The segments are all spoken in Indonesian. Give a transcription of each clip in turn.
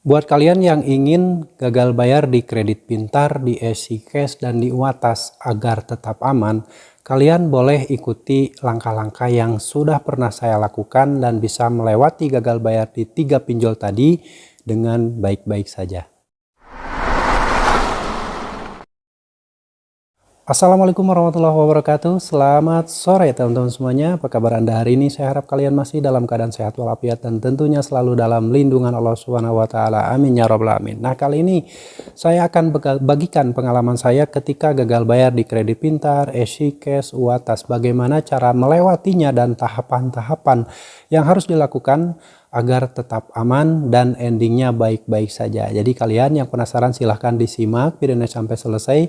Buat kalian yang ingin gagal bayar di Kredit Pintar, di EasyCash, dan di Uatas agar tetap aman, kalian boleh ikuti langkah-langkah yang sudah pernah saya lakukan dan bisa melewati gagal bayar di 3 pinjol tadi dengan baik-baik saja. Assalamualaikum warahmatullahi wabarakatuh. Selamat sore teman-teman semuanya. Apa kabar Anda hari ini? Saya harap kalian masih dalam keadaan sehat walafiat dan tentunya selalu dalam lindungan Allah Subhanahu wa taala. Amin ya rabbal alamin. Nah, kali ini saya akan bagikan pengalaman saya ketika gagal bayar di Kredit Pintar, EasyCash, Uatas. Bagaimana cara melewatinya dan tahapan-tahapan yang harus dilakukan agar tetap aman dan endingnya baik-baik saja. Jadi kalian yang penasaran silahkan disimak videonya sampai selesai.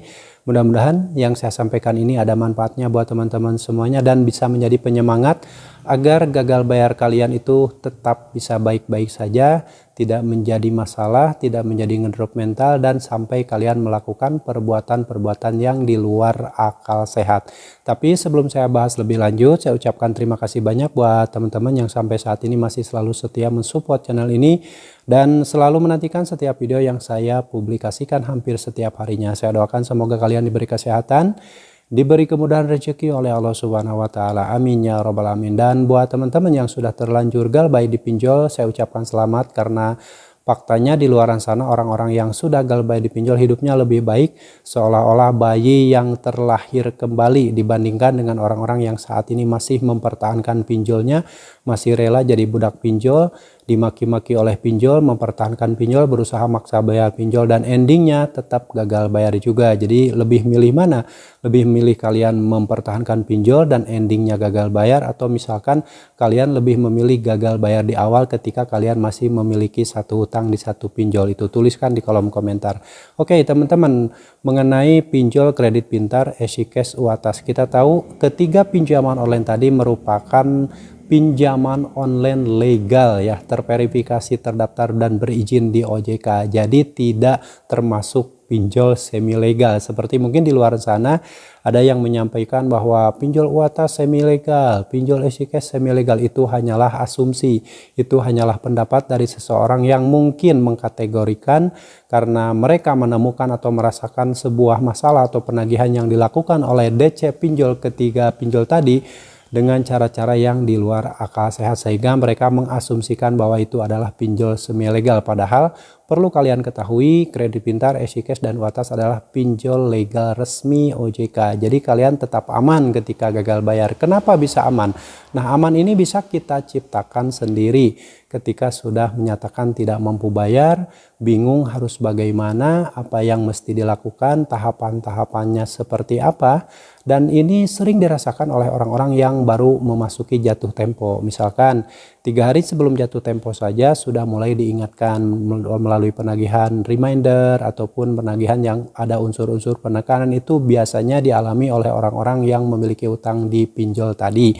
Mudah-mudahan yang saya sampaikan ini ada manfaatnya buat teman-teman semuanya dan bisa menjadi penyemangat agar gagal bayar kalian itu tetap bisa baik-baik saja, tidak menjadi masalah, tidak menjadi ngedrop mental, dan sampai kalian melakukan perbuatan-perbuatan yang di luar akal sehat. Tapi sebelum saya bahas lebih lanjut, saya ucapkan terima kasih banyak buat teman-teman yang sampai saat ini masih selalu setia mensupport channel ini dan selalu menantikan setiap video yang saya publikasikan hampir setiap harinya. Saya doakan semoga kalian diberi kesehatan, diberi kemudahan rezeki oleh Allah Subhanahu wa taala. Amin ya rabbal alamin. Dan buat teman-teman yang sudah terlanjur galbay di pinjol, saya ucapkan selamat karena faktanya di luar sana orang-orang yang sudah galbay di pinjol hidupnya lebih baik, seolah-olah bayi yang terlahir kembali dibandingkan dengan orang-orang yang saat ini masih mempertahankan pinjolnya, masih rela jadi budak pinjol, dimaki-maki oleh pinjol, mempertahankan pinjol, berusaha maksa bayar pinjol, dan endingnya tetap gagal bayar juga. Jadi lebih milih mana? Lebih milih kalian mempertahankan pinjol dan endingnya gagal bayar, atau misalkan kalian lebih memilih gagal bayar di awal ketika kalian masih memiliki satu utang di satu pinjol? Itu tuliskan di kolom komentar. Oke teman-teman, mengenai pinjol Kredit Pintar, EasyCash, Uatas, kita tahu ketiga pinjaman online tadi merupakan pinjaman online legal ya, terverifikasi, terdaftar dan berizin di OJK. Jadi tidak termasuk pinjol semi legal seperti mungkin di luar sana ada yang menyampaikan bahwa pinjol Uatas semi legal, pinjol EasyCash semi legal. Itu hanyalah asumsi, itu hanyalah pendapat dari seseorang yang mungkin mengkategorikan karena mereka menemukan atau merasakan sebuah masalah atau penagihan yang dilakukan oleh DC pinjol ketiga pinjol tadi dengan cara-cara yang di luar akal sehat, sehingga mereka mengasumsikan bahwa itu adalah pinjol semi legal. Padahal perlu kalian ketahui, Kredit Pintar, EasyCash, dan Uatas adalah pinjol legal resmi OJK. Jadi kalian tetap aman ketika gagal bayar. Kenapa bisa aman? Nah, aman ini bisa kita ciptakan sendiri ketika sudah menyatakan tidak mampu bayar, bingung harus bagaimana, apa yang mesti dilakukan, tahapan-tahapannya seperti apa. Dan ini sering dirasakan oleh orang-orang yang baru memasuki jatuh tempo. Misalkan 3 hari sebelum jatuh tempo saja sudah mulai diingatkan melalui penagihan reminder ataupun penagihan yang ada unsur-unsur penekanan. Itu biasanya dialami oleh orang-orang yang memiliki utang di pinjol tadi.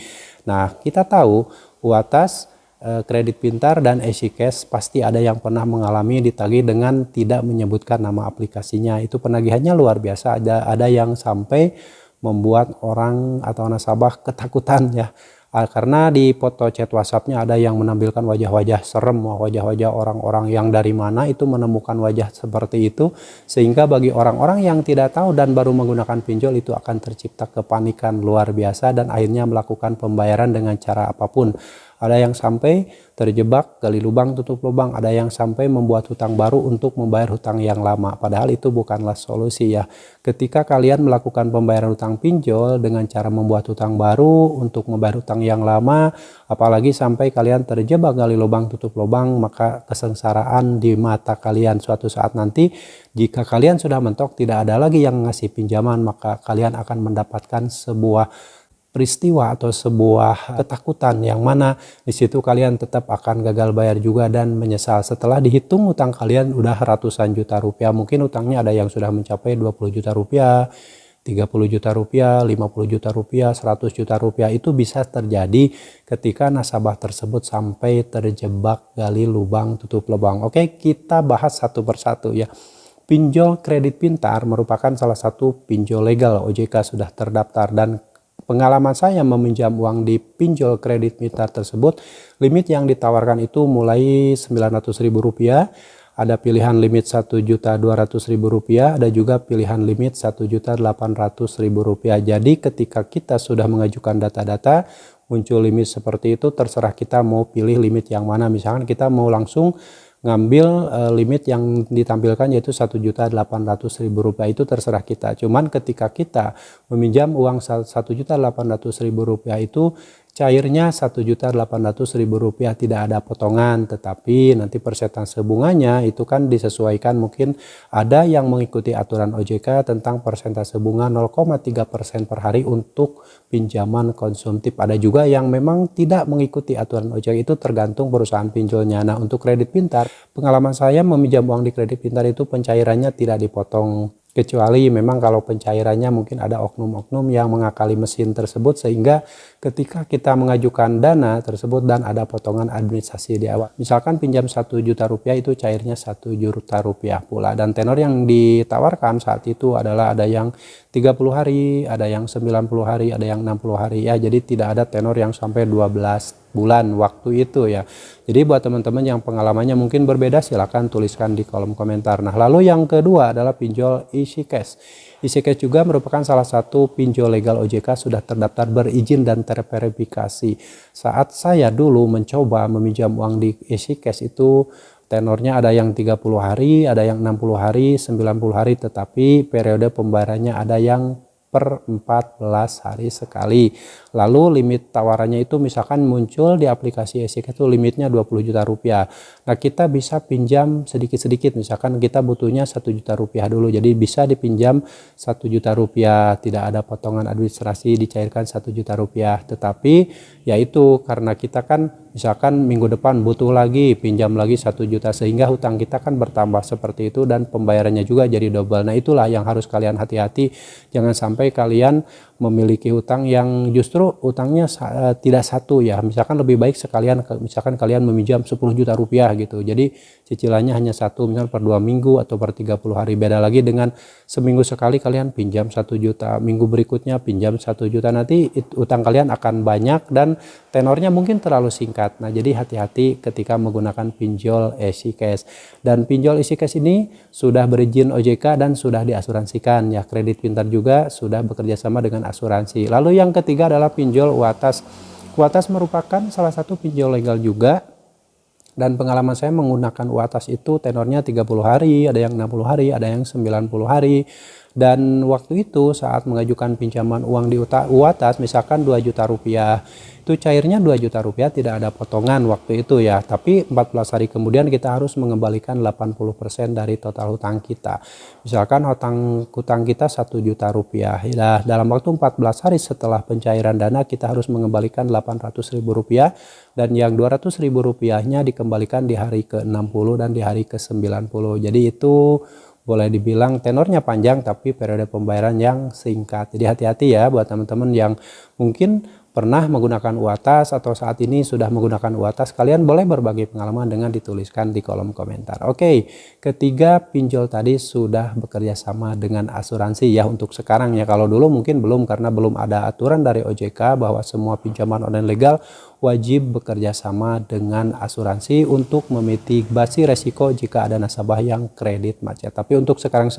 Nah, kita tahu Uatas, Kredit Pintar, dan EasyCash pasti ada yang pernah mengalami ditagih dengan tidak menyebutkan nama aplikasinya. Itu penagihannya luar biasa. Ada yang sampai membuat orang atau nasabah ketakutan ya, karena di foto chat WhatsAppnya ada yang menampilkan wajah-wajah serem, wajah-wajah orang-orang yang dari mana itu menemukan wajah seperti itu, sehingga bagi orang-orang yang tidak tahu dan baru menggunakan pinjol itu akan tercipta kepanikan luar biasa dan akhirnya melakukan pembayaran dengan cara apapun. Ada yang sampai terjebak, gali lubang tutup lubang, ada yang sampai membuat hutang baru untuk membayar hutang yang lama. Padahal itu bukanlah solusi ya. Ketika kalian melakukan pembayaran hutang pinjol dengan cara membuat hutang baru untuk membayar hutang yang lama, apalagi sampai kalian terjebak gali lubang tutup lubang, maka kesengsaraan di mata kalian suatu saat nanti. Jika kalian sudah mentok tidak ada lagi yang ngasih pinjaman, maka kalian akan mendapatkan sebuah peristiwa atau sebuah ketakutan yang mana di situ kalian tetap akan gagal bayar juga dan menyesal setelah dihitung utang kalian udah ratusan juta rupiah. Mungkin utangnya ada yang sudah mencapai 20 juta rupiah, 30 juta rupiah, 50 juta rupiah, 100 juta rupiah. Itu bisa terjadi ketika nasabah tersebut sampai terjebak gali lubang tutup lubang. Oke, kita bahas satu persatu ya. Pinjol Kredit Pintar merupakan salah satu pinjol legal OJK sudah terdaftar, dan pengalaman saya meminjam uang di pinjol Kredit Pintar tersebut, limit yang ditawarkan itu mulai Rp900.000, ada pilihan limit Rp1.200.000, ada juga pilihan limit Rp1.800.000. Jadi ketika kita sudah mengajukan data-data, muncul limit seperti itu, terserah kita mau pilih limit yang mana. Misalkan kita mau langsung ngambil limit yang ditampilkan yaitu Rp1.800.000, itu terserah kita. Cuman ketika kita meminjam uang Rp1.800.000 itu cairnya Rp1.800.000, tidak ada potongan, tetapi nanti persentase bunganya itu kan disesuaikan. Mungkin ada yang mengikuti aturan OJK tentang persentase bunga 0,3% per hari untuk pinjaman konsumtif. Ada juga yang memang tidak mengikuti aturan OJK, itu tergantung perusahaan pinjolnya. Nah, untuk kredit pintar, pengalaman saya meminjam uang di kredit pintar itu pencairannya tidak dipotong. Kecuali memang kalau pencairannya mungkin ada oknum-oknum yang mengakali mesin tersebut, sehingga ketika kita mengajukan dana tersebut dan ada potongan administrasi di awal. Misalkan pinjam Rp1.000.000 itu cairnya Rp1.000.000 pula. Dan tenor yang ditawarkan saat itu adalah ada yang 30 hari, ada yang 90 hari, ada yang 60 hari ya. Jadi tidak ada tenor yang sampai 12 bulan waktu itu ya. Jadi buat teman-teman yang pengalamannya mungkin berbeda, silahkan tuliskan di kolom komentar. Nah, lalu yang kedua adalah pinjol Easy Cash. Easy Cash juga merupakan salah satu pinjol legal OJK, sudah terdaftar, berizin dan terverifikasi. Saat saya dulu mencoba meminjam uang di Easy Cash itu tenornya ada yang 30 hari, ada yang 60 hari, 90 hari, tetapi periode pembayarannya ada yang per 14 hari sekali. Lalu limit tawarannya itu misalkan muncul di aplikasi Easy Cash itu limitnya Rp20 juta. Nah, kita bisa pinjam sedikit-sedikit, misalkan kita butuhnya Rp1 juta dulu, jadi bisa dipinjam Rp1 juta, tidak ada potongan administrasi, dicairkan Rp1 juta. Tetapi yaitu karena kita kan misalkan minggu depan butuh lagi, pinjam lagi Rp1 juta, sehingga hutang kita kan bertambah seperti itu dan pembayarannya juga jadi double. Nah, itulah yang harus kalian hati-hati, jangan sampai kalian memiliki hutang yang justru utangnya tidak satu ya. Misalkan lebih baik sekalian, misalkan kalian meminjam Rp10 juta gitu, jadi cicilannya hanya satu, misal per 2 minggu atau per 30 hari. Beda lagi dengan seminggu sekali kalian pinjam Rp1 juta, minggu berikutnya pinjam Rp1 juta, nanti utang kalian akan banyak dan tenornya mungkin terlalu singkat. Nah, jadi hati-hati ketika menggunakan pinjol Easy Cash. Dan pinjol Easy Cash ini sudah berizin OJK dan sudah diasuransikan ya. Kredit pintar juga sudah bekerja sama dengan asuransi. Lalu yang ketiga adalah pinjol UATAS. UATAS merupakan salah satu pinjol legal juga, dan pengalaman saya menggunakan UATAS itu tenornya 30 hari, ada yang 60 hari, ada yang 90 hari. Dan waktu itu saat mengajukan pinjaman uang di UATAS misalkan Rp2 juta, itu cairnya Rp2 juta, tidak ada potongan waktu itu ya. Tapi 14 hari kemudian kita harus mengembalikan 80% dari total hutang kita. Misalkan hutang kita Rp1 juta. Nah, dalam waktu 14 hari setelah pencairan dana kita harus mengembalikan Rp800.000, dan yang Rp200.000-nya dikembalikan di hari ke-60 dan di hari ke-90. Jadi itu boleh dibilang tenornya panjang tapi periode pembayaran yang singkat. Jadi hati-hati ya buat teman-teman yang mungkin pernah menggunakan UATAS atau saat ini sudah menggunakan UATAS. Kalian boleh berbagi pengalaman dengan dituliskan di kolom komentar. Oke, ketiga pinjol tadi sudah bekerja sama dengan asuransi ya untuk sekarang ya. Kalau dulu mungkin belum, karena belum ada aturan dari OJK bahwa semua pinjaman online legal wajib bekerja sama dengan asuransi untuk memitigasi resiko jika ada nasabah yang kredit macet. Tapi untuk sekarang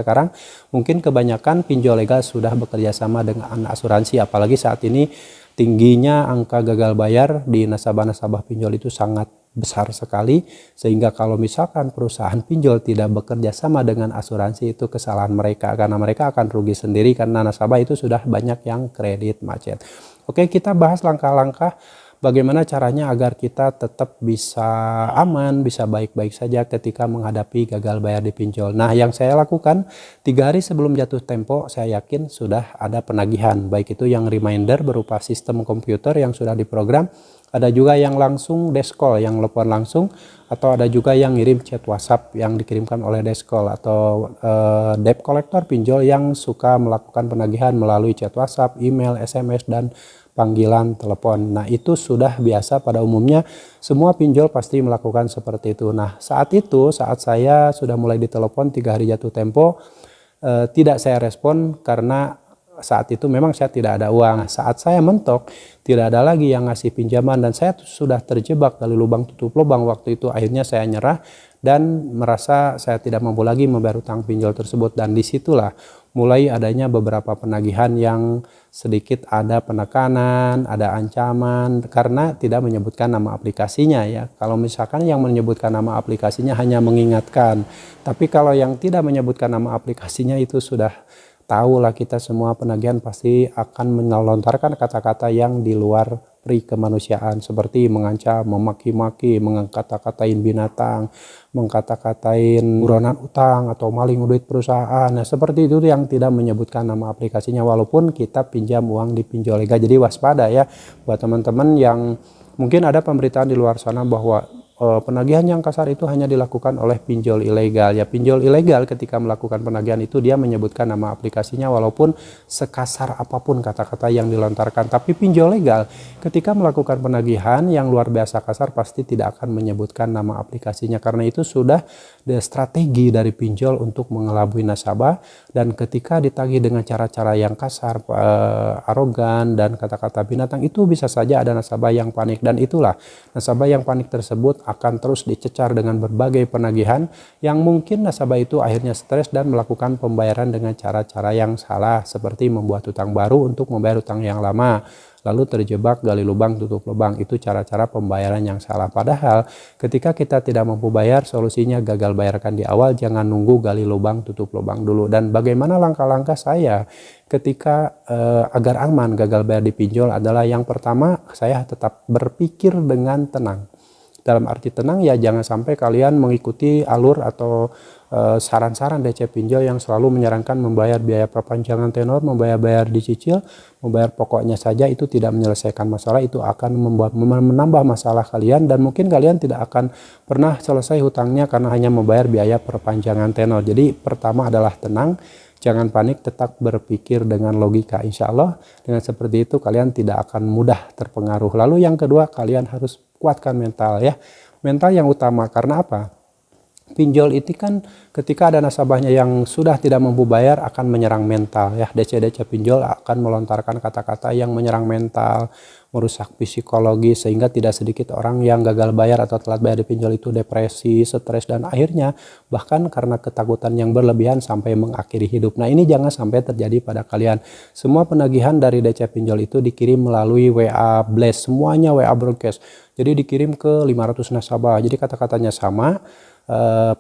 mungkin kebanyakan pinjol legal sudah bekerja sama dengan asuransi, apalagi saat ini tingginya angka gagal bayar di nasabah-nasabah pinjol itu sangat besar sekali, sehingga kalau misalkan perusahaan pinjol tidak bekerja sama dengan asuransi, itu kesalahan mereka, karena mereka akan rugi sendiri karena nasabah itu sudah banyak yang kredit macet. Oke, kita bahas langkah-langkah bagaimana caranya agar kita tetap bisa aman, bisa baik-baik saja ketika menghadapi gagal bayar di pinjol. Nah, yang saya lakukan 3 hari sebelum jatuh tempo, saya yakin sudah ada penagihan. Baik itu yang reminder berupa sistem komputer yang sudah diprogram, ada juga yang langsung desk call, yang telepon langsung, atau ada juga yang ngirim chat WhatsApp yang dikirimkan oleh desk call atau debt collector pinjol yang suka melakukan penagihan melalui chat WhatsApp, email, SMS, dan panggilan telepon. Nah, itu sudah biasa pada umumnya, semua pinjol pasti melakukan seperti itu. Nah, saat saya sudah mulai ditelepon 3 hari jatuh tempo, tidak saya respon karena saat itu memang saya tidak ada uang. Saat saya mentok, tidak ada lagi yang ngasih pinjaman dan saya sudah terjebak dari lubang tutup lubang waktu itu. Akhirnya saya nyerah dan merasa saya tidak mampu lagi membayar utang pinjol tersebut. Dan disitulah mulai adanya beberapa penagihan yang sedikit ada penekanan, ada ancaman karena tidak menyebutkan nama aplikasinya ya. Kalau misalkan yang menyebutkan nama aplikasinya hanya mengingatkan, tapi kalau yang tidak menyebutkan nama aplikasinya itu sudah tahu lah, kita semua penagihan pasti akan melontarkan kata-kata yang di luar peri kemanusiaan seperti mengancam, memaki-maki, mengkata-katain binatang, mengkata-katain buronan utang atau maling duit perusahaan. Nah, seperti itu yang tidak menyebutkan nama aplikasinya walaupun kita pinjam uang di pinjol legal. Jadi waspada ya buat teman-teman yang mungkin ada pemberitaan di luar sana bahwa penagihan yang kasar itu hanya dilakukan oleh pinjol ilegal. Ya, pinjol ilegal ketika melakukan penagihan itu dia menyebutkan nama aplikasinya walaupun sekasar apapun kata-kata yang dilontarkan. Tapi pinjol legal ketika melakukan penagihan yang luar biasa kasar pasti tidak akan menyebutkan nama aplikasinya, karena itu sudah strategi dari pinjol untuk mengelabui nasabah. Dan ketika ditagih dengan cara-cara yang kasar, arogan dan kata-kata binatang, itu bisa saja ada nasabah yang panik, dan itulah nasabah yang panik tersebut akan terus dicecar dengan berbagai penagihan yang mungkin nasabah itu akhirnya stres dan melakukan pembayaran dengan cara-cara yang salah seperti membuat utang baru untuk membayar utang yang lama, lalu terjebak gali lubang tutup lubang. Itu cara-cara pembayaran yang salah. Padahal ketika kita tidak mampu bayar, solusinya gagal bayarkan di awal, jangan nunggu gali lubang tutup lubang dulu. Dan bagaimana langkah-langkah saya ketika agar aman gagal bayar di pinjol adalah yang pertama, saya tetap berpikir dengan tenang. Dalam arti tenang ya, jangan sampai kalian mengikuti alur atau saran-saran DC pinjol yang selalu menyarankan membayar biaya perpanjangan tenor, membayar dicicil, membayar pokoknya saja. Itu tidak menyelesaikan masalah, itu akan menambah masalah kalian, dan mungkin kalian tidak akan pernah selesai hutangnya karena hanya membayar biaya perpanjangan tenor. Jadi pertama adalah tenang, jangan panik, tetap berpikir dengan logika. Insya Allah dengan seperti itu kalian tidak akan mudah terpengaruh. Lalu yang kedua, kalian harus kuatkan mental ya. Mental yang utama, karena apa? Pinjol itu kan ketika ada nasabahnya yang sudah tidak mampu bayar akan menyerang mental ya. DC pinjol akan melontarkan kata-kata yang menyerang mental, merusak psikologi, sehingga tidak sedikit orang yang gagal bayar atau telat bayar di pinjol itu depresi, stres, dan akhirnya bahkan karena ketakutan yang berlebihan sampai mengakhiri hidup. Nah, ini jangan sampai terjadi pada kalian. Semua penagihan dari DC pinjol itu dikirim melalui WA Blast, semuanya WA broadcast. Jadi dikirim ke 500 nasabah. Jadi kata-katanya sama,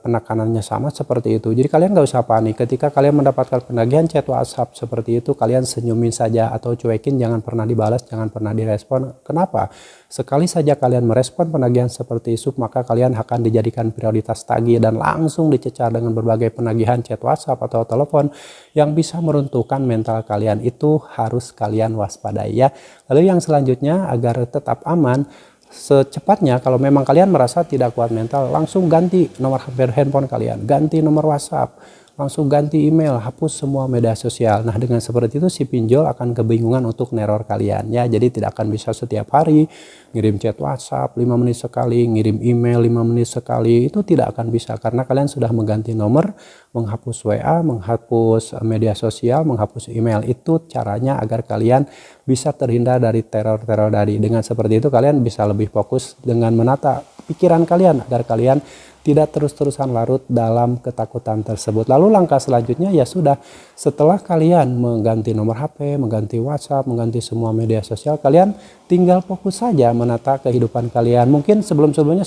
penekanannya sama seperti itu. Jadi kalian nggak usah panik ketika kalian mendapatkan penagihan chat WhatsApp seperti itu. Kalian senyumin saja atau cuekin, jangan pernah dibalas, jangan pernah direspon. Kenapa? Sekali saja kalian merespon penagihan seperti itu, maka kalian akan dijadikan prioritas tagih dan langsung dicecar dengan berbagai penagihan chat WhatsApp atau telepon yang bisa meruntuhkan mental kalian. Itu harus kalian waspadai ya. Lalu yang selanjutnya, agar tetap aman, secepatnya kalau memang kalian merasa tidak kuat mental, langsung ganti nomor handphone kalian, ganti nomor WhatsApp, langsung ganti email, hapus semua media sosial. Nah, dengan seperti itu si pinjol akan kebingungan untuk neror kalian ya. Jadi tidak akan bisa setiap hari ngirim chat WhatsApp 5 menit sekali, ngirim email 5 menit sekali. Itu tidak akan bisa karena kalian sudah mengganti nomor, menghapus WA, menghapus media sosial, menghapus email. Itu caranya agar kalian bisa terhindar dari teror-teror tadi. Dengan seperti itu kalian bisa lebih fokus dengan menata pikiran kalian agar kalian tidak terus-terusan larut dalam ketakutan tersebut. Lalu langkah selanjutnya ya sudah, setelah kalian mengganti nomor HP, mengganti WhatsApp, mengganti semua media sosial, kalian tinggal fokus saja menata kehidupan kalian. Mungkin sebelum-sebelumnya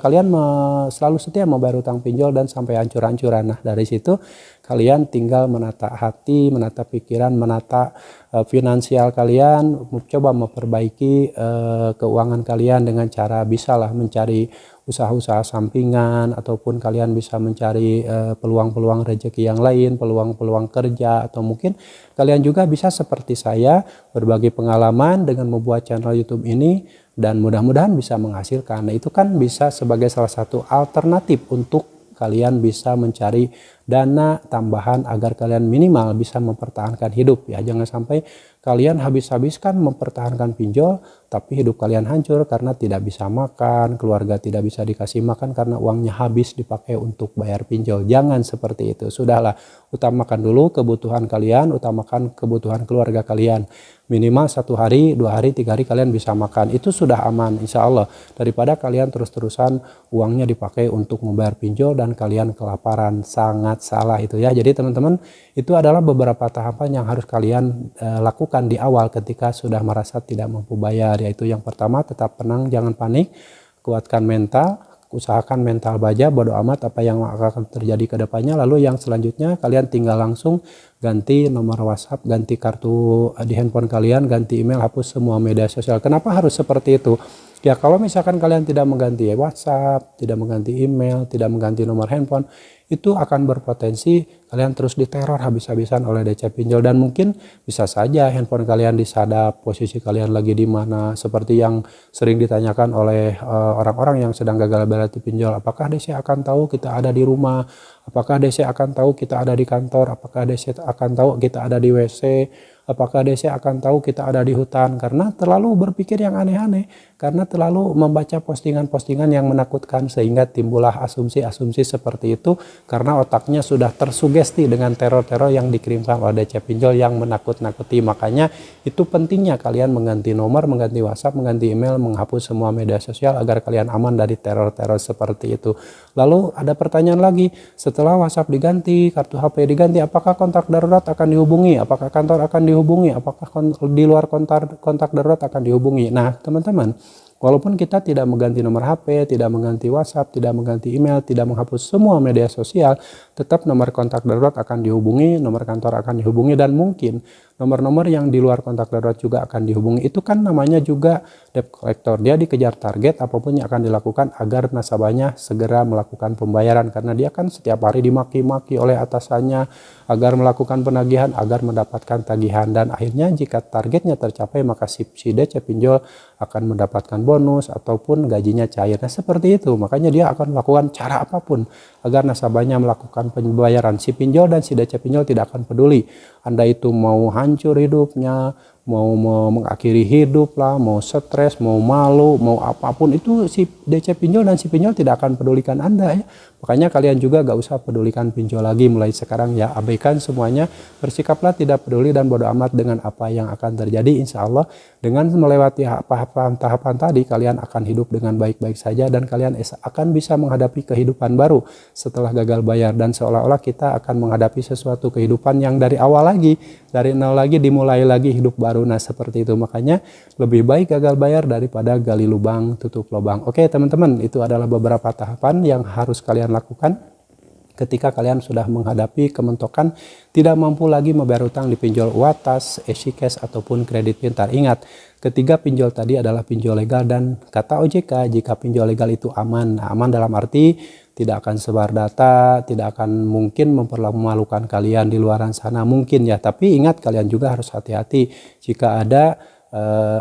kalian selalu setia membayar utang pinjol dan sampai hancur-hancuran. Nah, dari situ kalian tinggal menata hati, menata pikiran, menata finansial kalian, coba memperbaiki keuangan kalian dengan cara bisalah mencari usaha-usaha sampingan, ataupun kalian bisa mencari peluang-peluang rezeki yang lain, peluang-peluang kerja, atau mungkin kalian juga bisa seperti saya berbagi pengalaman dengan membuat channel YouTube ini dan mudah-mudahan bisa menghasilkan. Nah, itu kan bisa sebagai salah satu alternatif untuk kalian bisa mencari dana tambahan agar kalian minimal bisa mempertahankan hidup ya. Jangan sampai kalian habis-habiskan mempertahankan pinjol tapi hidup kalian hancur karena tidak bisa makan, keluarga tidak bisa dikasih makan karena uangnya habis dipakai untuk bayar pinjol. Jangan seperti itu. Sudahlah, utamakan dulu kebutuhan kalian, utamakan kebutuhan keluarga kalian. Minimal 1 hari, 2 hari, 3 hari kalian bisa makan. Itu sudah aman insya Allah. Daripada kalian terus-terusan uangnya dipakai untuk membayar pinjol dan kalian kelaparan. Sangat salah itu ya. Jadi teman-teman, itu adalah beberapa tahapan yang harus kalian lakukan di awal ketika sudah merasa tidak mampu bayar. Yaitu yang pertama, tetap tenang, jangan panik, kuatkan mental, usahakan mental baja, bodo amat apa yang akan terjadi ke depannya. Lalu yang selanjutnya kalian tinggal langsung ganti nomor WhatsApp, ganti kartu di handphone kalian, ganti email, hapus semua media sosial. Kenapa harus seperti itu? Ya kalau misalkan kalian tidak mengganti WhatsApp, tidak mengganti email, tidak mengganti nomor handphone, itu akan berpotensi kalian terus diteror habis-habisan oleh DC pinjol dan mungkin bisa saja handphone kalian disadap, posisi kalian lagi di mana, seperti yang sering ditanyakan oleh orang-orang yang sedang gagal bayar pinjol. Apakah DC akan tahu kita ada di rumah? Apakah DC akan tahu kita ada di kantor? Apakah DC akan tahu kita ada di WC? Apakah DC akan tahu kita ada di hutan? Karena terlalu berpikir yang aneh-aneh, karena terlalu membaca postingan-postingan yang menakutkan sehingga timbullah asumsi-asumsi seperti itu karena otaknya sudah tersugesti dengan teror-teror yang dikirimkan oleh DC pinjol yang menakut-nakuti. Makanya itu pentingnya kalian mengganti nomor, mengganti WhatsApp, mengganti email, menghapus semua media sosial agar kalian aman dari teror-teror seperti itu. Lalu ada pertanyaan lagi, setelah WhatsApp diganti, kartu HP diganti, apakah kontak darurat akan dihubungi? Apakah kantor akan dihubungi? Apakah di luar kontak darurat akan dihubungi? Nah teman-teman, walaupun kita tidak mengganti nomor HP, tidak mengganti WhatsApp, tidak mengganti email, tidak menghapus semua media sosial, tetap nomor kontak darurat akan dihubungi, nomor kantor akan dihubungi, dan mungkin nomor-nomor yang di luar kontak darurat juga akan dihubungi. Itu kan namanya juga debt collector. Dia dikejar target apapun yang akan dilakukan agar nasabahnya segera melakukan pembayaran. Karena dia kan setiap hari dimaki-maki oleh atasannya agar melakukan penagihan, agar mendapatkan tagihan. Dan akhirnya jika targetnya tercapai maka si DC pinjol akan mendapatkan bonus ataupun gajinya cair. Nah seperti itu. Makanya dia akan melakukan cara apapun agar nasabahnya melakukan pembayaran. Si pinjol dan si DC pinjol tidak akan peduli. Anda itu mau hancur hidupnya, mau mengakhiri hidup lah, mau stres, mau malu, mau apapun, itu si DC pinjol dan si pinjol tidak akan pedulikan Anda ya. Makanya kalian juga gak usah pedulikan pinjol lagi mulai sekarang ya. Abaikan semuanya, bersikaplah tidak peduli dan bodo amat dengan apa yang akan terjadi. Insya Allah dengan melewati tahapan tadi kalian akan hidup dengan baik-baik saja dan kalian akan bisa menghadapi kehidupan baru setelah gagal bayar. Dan seolah-olah kita akan menghadapi sesuatu kehidupan yang dari awal lagi, dari nol lagi, dimulai lagi hidup baru. Nah seperti itu, makanya lebih baik gagal bayar daripada gali lubang tutup lubang. Oke teman-teman, itu adalah beberapa tahapan yang harus kalian lakukan ketika kalian sudah menghadapi kementokan tidak mampu lagi membayar utang di pinjol UATAS, EasyCash ataupun kredit pintar. Ingat, ketiga pinjol tadi adalah pinjol legal dan kata OJK jika pinjol legal itu aman. Nah, aman dalam arti tidak akan sebar data, tidak akan mungkin mempermalukan kalian di luar sana mungkin ya. Tapi ingat kalian juga harus hati-hati jika ada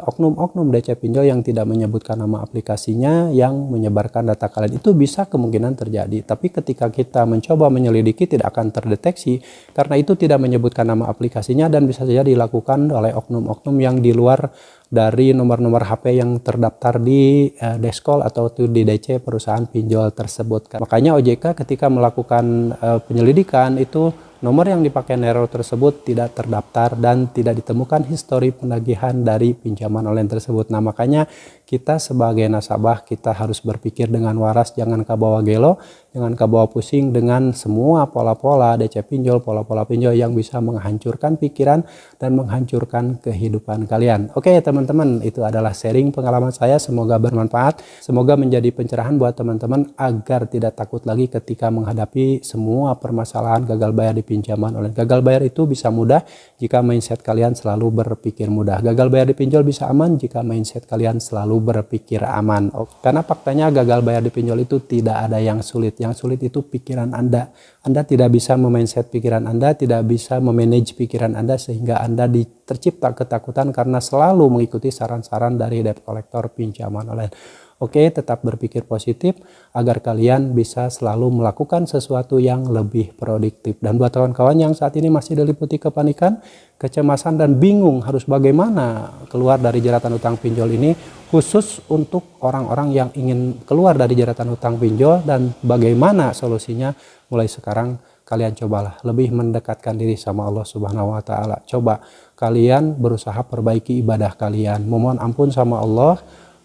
oknum-oknum DC pinjol yang tidak menyebutkan nama aplikasinya yang menyebarkan data kalian. Itu bisa kemungkinan terjadi, tapi ketika kita mencoba menyelidiki tidak akan terdeteksi karena itu tidak menyebutkan nama aplikasinya dan bisa saja dilakukan oleh oknum-oknum yang di luar dari nomor-nomor HP yang terdaftar di Deskol atau di DC perusahaan pinjol tersebut. Makanya OJK ketika melakukan penyelidikan itu nomor yang dipakai Nero tersebut tidak terdaftar dan tidak ditemukan histori penagihan dari pinjaman online tersebut. Nah makanya kita sebagai nasabah kita harus berpikir dengan waras, jangan kebawa gelo, jangan kebawa pusing dengan semua pola-pola DC pinjol, pola-pola pinjol yang bisa menghancurkan pikiran dan menghancurkan kehidupan kalian. Oke teman-teman, itu adalah sharing pengalaman saya, semoga bermanfaat, semoga menjadi pencerahan buat teman-teman agar tidak takut lagi ketika menghadapi semua permasalahan gagal bayar di pinjaman online. Gagal bayar itu bisa mudah jika mindset kalian selalu berpikir mudah. Gagal bayar di pinjol bisa aman jika mindset kalian selalu berpikir aman. Karena faktanya gagal bayar di pinjol itu tidak ada yang sulit. Yang sulit itu pikiran Anda. Anda tidak bisa memindset pikiran Anda, tidak bisa memanage pikiran Anda sehingga Anda tercipta ketakutan karena selalu mengikuti saran-saran dari debt collector pinjaman online. Oke, tetap berpikir positif agar kalian bisa selalu melakukan sesuatu yang lebih produktif. Dan buat kawan-kawan yang saat ini masih diliputi kepanikan, kecemasan dan bingung harus bagaimana keluar dari jeratan utang pinjol ini, khusus untuk orang-orang yang ingin keluar dari jeratan utang pinjol dan bagaimana solusinya, mulai sekarang kalian cobalah lebih mendekatkan diri sama Allah Subhanahu wa Ta'ala. Coba kalian berusaha perbaiki ibadah kalian, memohon ampun sama Allah,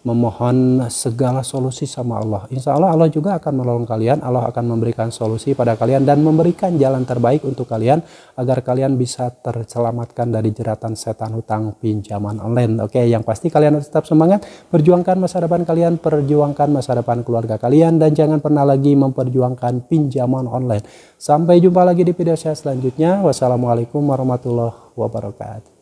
memohon segala solusi sama Allah. Insya Allah Allah juga akan menolong kalian. Allah akan memberikan solusi pada kalian dan memberikan jalan terbaik untuk kalian agar kalian bisa terselamatkan dari jeratan setan hutang pinjaman online. Oke, yang pasti kalian harus tetap semangat, perjuangkan masa depan kalian, perjuangkan masa depan keluarga kalian, dan jangan pernah lagi memperjuangkan pinjaman online. Sampai jumpa lagi di video saya selanjutnya. Wassalamualaikum warahmatullahi wabarakatuh.